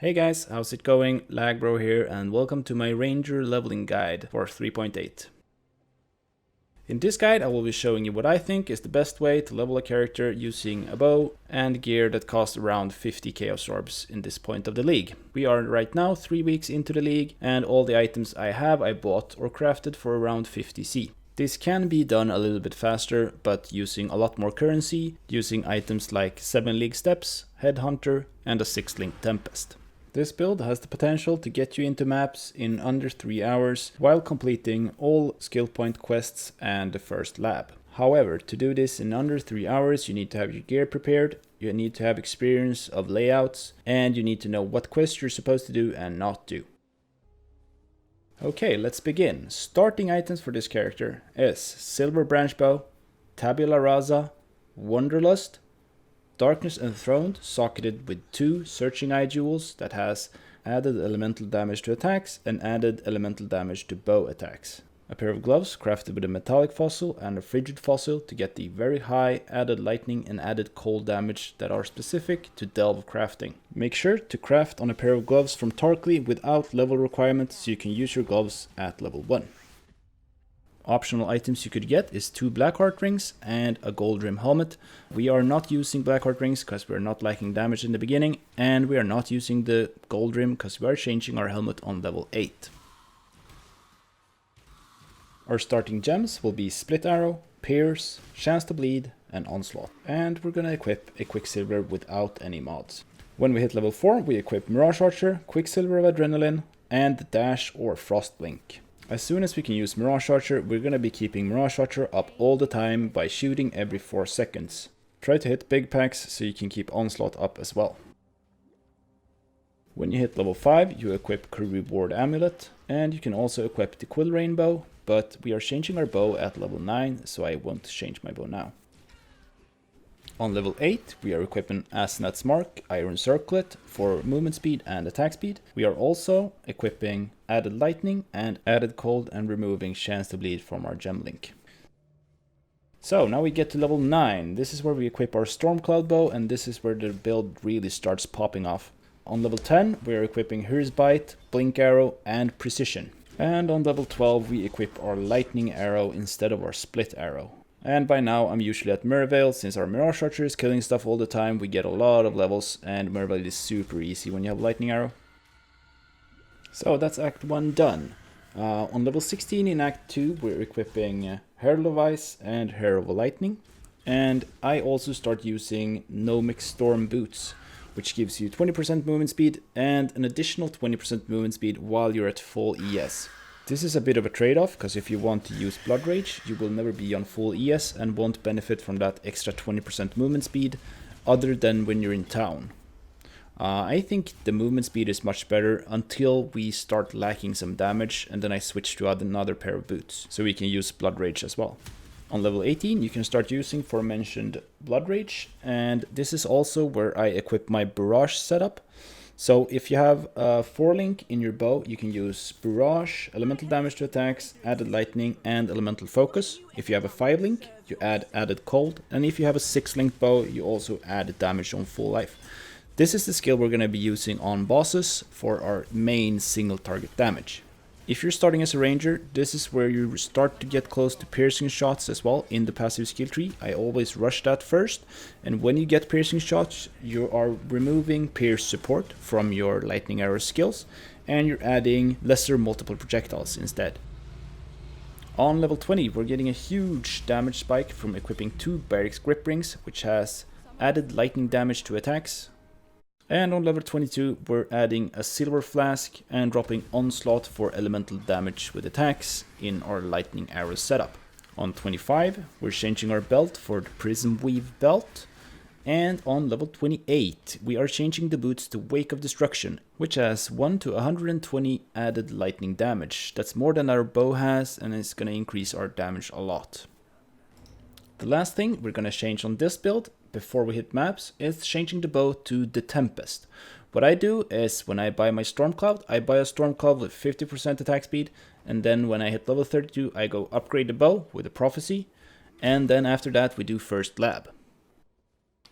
Hey guys, how's it going? Lagbro here and welcome to my Ranger leveling guide for 3.8. In this guide I will be showing you what I think is the best way to level a character using a bow and gear that costs around 50 chaos orbs in this point of the league. We are right now 3 weeks into the league and all the items I have I bought or crafted for around 50c. This can be done a little bit faster, but using a lot more currency, using items like 7 League Steps, Headhunter and a 6 Link Tempest. This build has the potential to get you into maps in under 3 hours while completing all skill point quests and the first lab. However, to do this in under 3 hours you need to have your gear prepared, you need to have experience of layouts, and you need to know what quests you're supposed to do and not do. Okay, let's begin. Starting items for this character is Silver Branch Bow, Tabula Rasa, Wanderlust, Darkness Enthroned, socketed with 2 Searching Eye Jewels that has added elemental damage to attacks and added elemental damage to bow attacks. A pair of gloves crafted with a metallic fossil and a frigid fossil to get the very high added lightning and added cold damage that are specific to delve crafting. Make sure to craft on a pair of gloves from Tarkly without level requirements so you can use your gloves at level 1. Optional items you could get is 2 Blackheart rings and a gold rim helmet. We are not using Blackheart rings because we are not liking damage in the beginning, and we are not using the gold rim because we are changing our helmet on level 8. Our starting gems will be Split Arrow, Pierce, Chance to Bleed and Onslaught, and we're gonna equip a Quicksilver without any mods. When we hit level 4 we equip Mirage Archer, Quicksilver of Adrenaline and Dash or Frost Blink. As soon as we can use Mirage Archer, we're going to be keeping Mirage Archer up all the time by shooting every 4 seconds. Try to hit big packs so you can keep Onslaught up as well. When you hit level 5, you equip Crew Reward Amulet, and you can also equip the Quill Rainbow, but we are changing our bow at level 9, so I won't change my bow now. On level 8, we are equipping Asenat's Mark, Iron Circlet for movement speed and attack speed. We are also equipping added lightning and added cold and removing Chance to Bleed from our gem link. So now we get to level 9. This is where we equip our Stormcloud bow and this is where the build really starts popping off. On level 10, we are equipping Hear's Bite, Blink Arrow and Precision. And on level 12, we equip our Lightning Arrow instead of our Split Arrow. And by now I'm usually at Merveil, since our Mirage Archer is killing stuff all the time, we get a lot of levels and Merveil is super easy when you have Lightning Arrow. So that's Act 1 done. On level 16 in Act 2 we're equipping Herald of Ice and Herald of Lightning. And I also start using Gnomic Storm Boots, which gives you 20% movement speed and an additional 20% movement speed while you're at full ES. This is a bit of a trade-off, because if you want to use Blood Rage, you will never be on full ES and won't benefit from that extra 20% movement speed, other than when you're in town. I think the movement speed is much better until we start lacking some damage, and then I switch to another pair of boots, so we can use Blood Rage as well. On level 18 you can start using aforementioned Blood Rage, and this is also where I equip my Barrage setup. So if you have a 4-link in your bow, you can use Barrage, elemental damage to attacks, added lightning and elemental focus. If you have a 5-link, you add added cold, and if you have a 6-link bow, you also add damage on full life. This is the skill we're going to be using on bosses for our main single target damage. If you're starting as a ranger, this is where you start to get close to piercing shots as well in the passive skill tree. I always rush that first, and when you get piercing shots, you are removing pierce support from your lightning arrow skills, and you're adding lesser multiple projectiles instead. On level 20, we're getting a huge damage spike from equipping 2 Barracks Grip Rings, which has added lightning damage to attacks. And on level 22 we're adding a Silver Flask and dropping Onslaught for elemental damage with attacks in our Lightning Arrow setup. On 25 we're changing our belt for the Prism Weave belt. And on level 28 we are changing the boots to Wake of Destruction, which has 1 to 120 added lightning damage. That's more than our bow has, and it's gonna increase our damage a lot. The last thing we're gonna change on this build before we hit maps is changing the bow to the Tempest. What I do is when I buy my Stormcloud, I buy a Stormcloud with 50% attack speed, and then when I hit level 32 I go upgrade the bow with a Prophecy, and then after that we do first lab.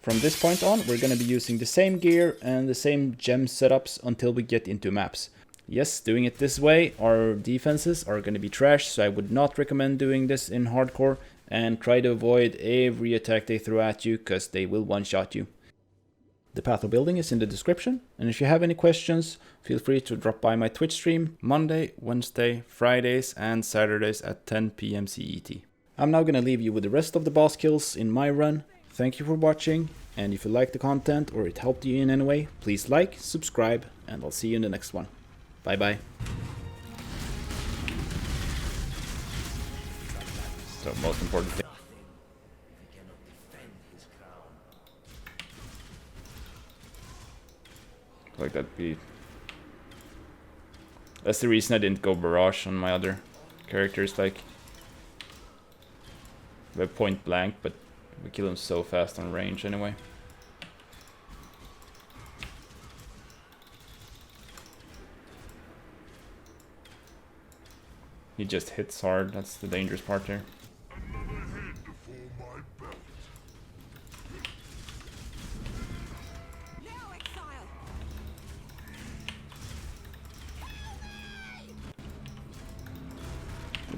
From this point on, we're going to be using the same gear and the same gem setups until we get into maps. Yes, doing it this way, our defenses are going to be trash, so I would not recommend doing this in hardcore, and try to avoid every attack they throw at you, because they will one-shot you. The path of building is in the description, and if you have any questions, feel free to drop by my Twitch stream Monday, Wednesday, Fridays and Saturdays at 10 PM CET. I'm now going to leave you with the rest of the boss kills in my run. Thank you for watching, and if you liked the content or it helped you in any way, please like, subscribe, and I'll see you in the next one. Bye bye. So most important thing. Like that beat. That's the reason I didn't go barrage on my other characters. Like, we have point blank, but we kill him so fast on range anyway. He just hits hard. That's the dangerous part here.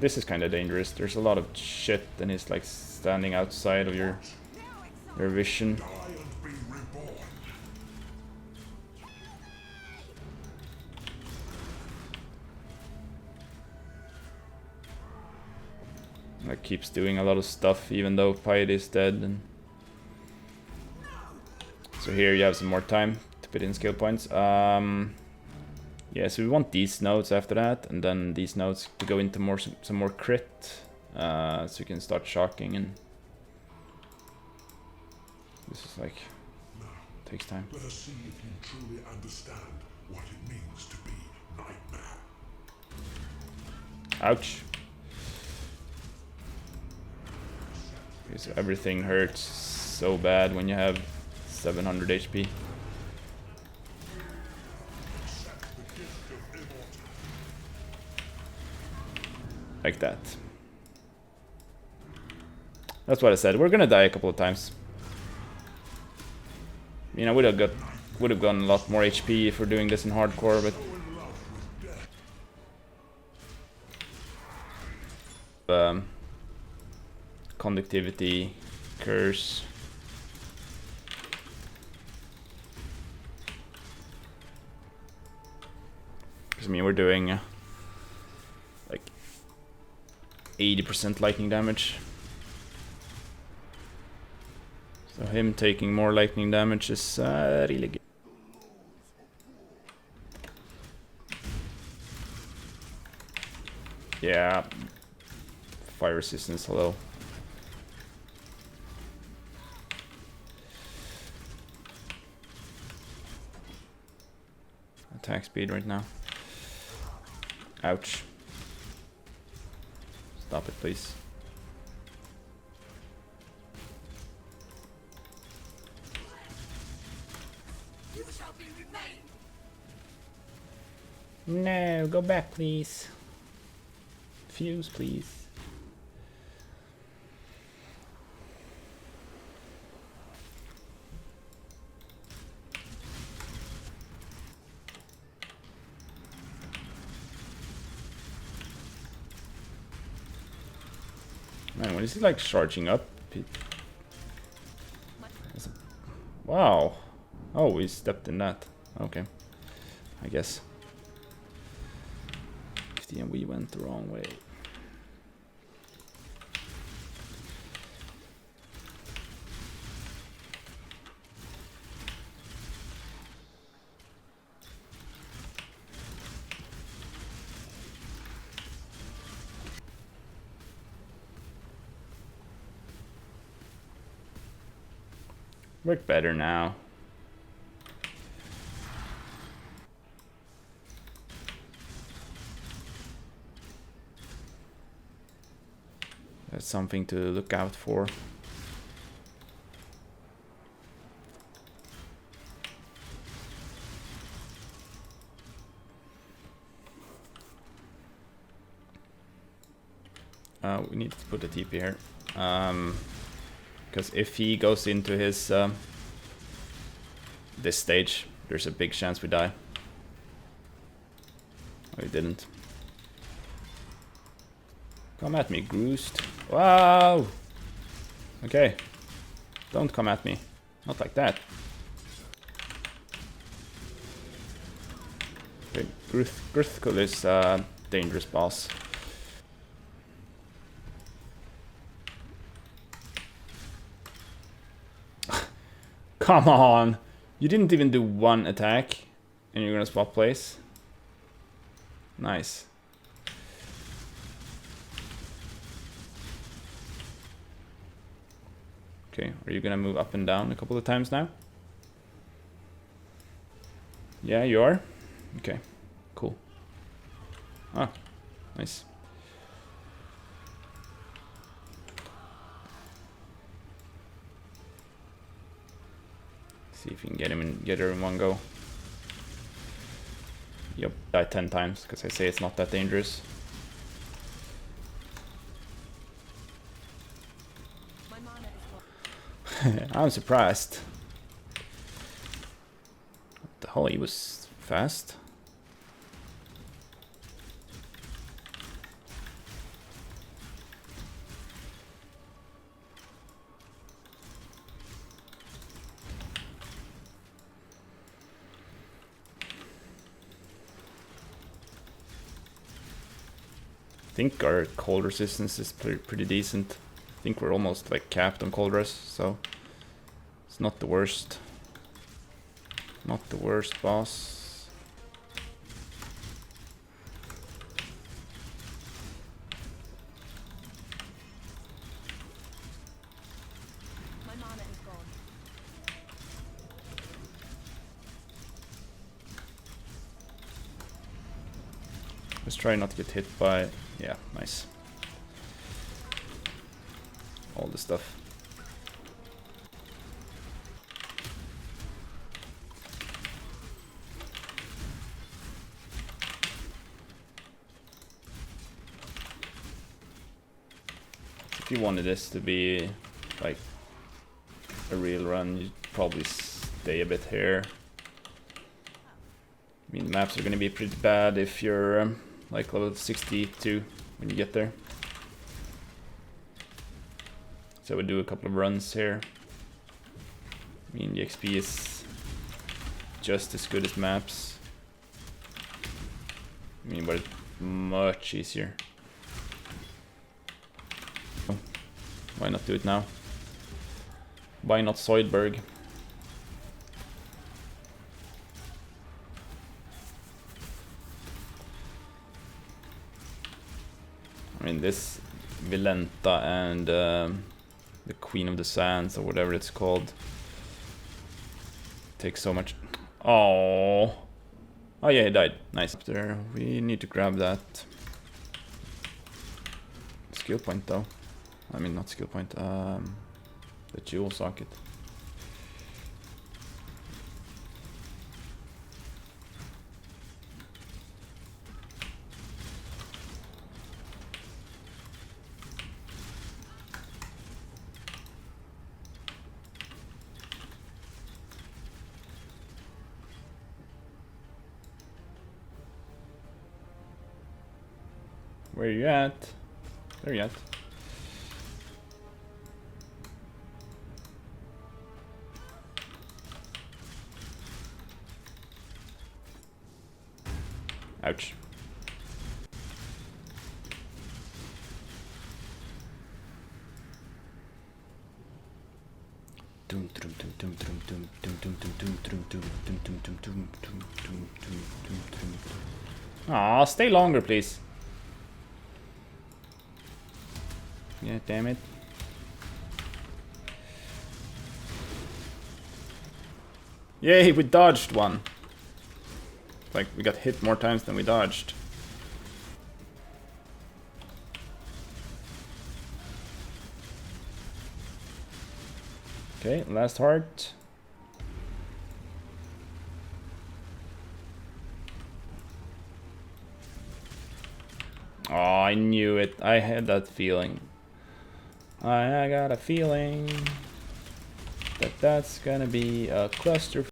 This is kind of dangerous. There's a lot of shit and he's like standing outside of your vision. Like keeps doing a lot of stuff even though Piety is dead. And so here you have some more time to put in skill points. Yeah, so we want these nodes after that, and then these nodes to go into some more crit, so you can start shocking, and this is like takes time. Let us see if you truly understand what it means to be Nightmare. Ouch. Okay, so everything hurts so bad when you have 700 HP. Like that. That's what I said. We're gonna die a couple of times. I mean, I would have gotten a lot more HP if we're doing this in hardcore, but conductivity, curse. Because I mean, we're doing like 80% lightning damage. So him taking more lightning damage is really good. Yeah, fire resistance, hello. Attack speed right now. Ouch. Stop it, please. No, go back, please. Fuse, please. Man, when is he like charging up? Wow. Oh, we stepped in that. Okay. I guess. And we went the wrong way. Work better now. That's something to look out for. We need to put a TP here. Because if he goes into his this stage, there's a big chance we die. Oh, we didn't. Come at me, Groost. Wow! Okay. Don't come at me. Not like that. Okay, Grithkul is a dangerous boss. Come on! You didn't even do one attack, and you're gonna swap place? Nice. Okay, are you gonna move up and down a couple of times now? Yeah, you are? Okay, cool. Ah, nice. See if you can get her in one go. Yep, die 10 times, because I say it's not that dangerous. I'm surprised. What the hell, he was fast. I think our cold resistance is pretty decent. I think we're almost like capped on cold res, so it's not the worst. Not the worst boss. My mana is gone. Let's try not to get hit by... Yeah, nice. All the stuff. If you wanted this to be like a real run, you'd probably stay a bit here. I mean, the maps are gonna be pretty bad if you're like level 62 when you get there. So we'll do a couple of runs here. I mean, the XP is just as good as maps. I mean, but it's much easier. Oh, why not do it now? Why not Zoidberg? I mean, this Vilenta and the Queen of the Sands, or whatever it's called, takes so much. Oh, oh yeah, he died. Nice. There, we need to grab that skill point though. I mean, not skill point. The jewel socket. Where you at? There you at. Ouch. Aw, stay longer, please. Yeah, damn it. Yay, we dodged one. Like, we got hit more times than we dodged. Okay, last heart. Oh, I knew it. I had that feeling. I got a feeling that that's gonna be a cluster.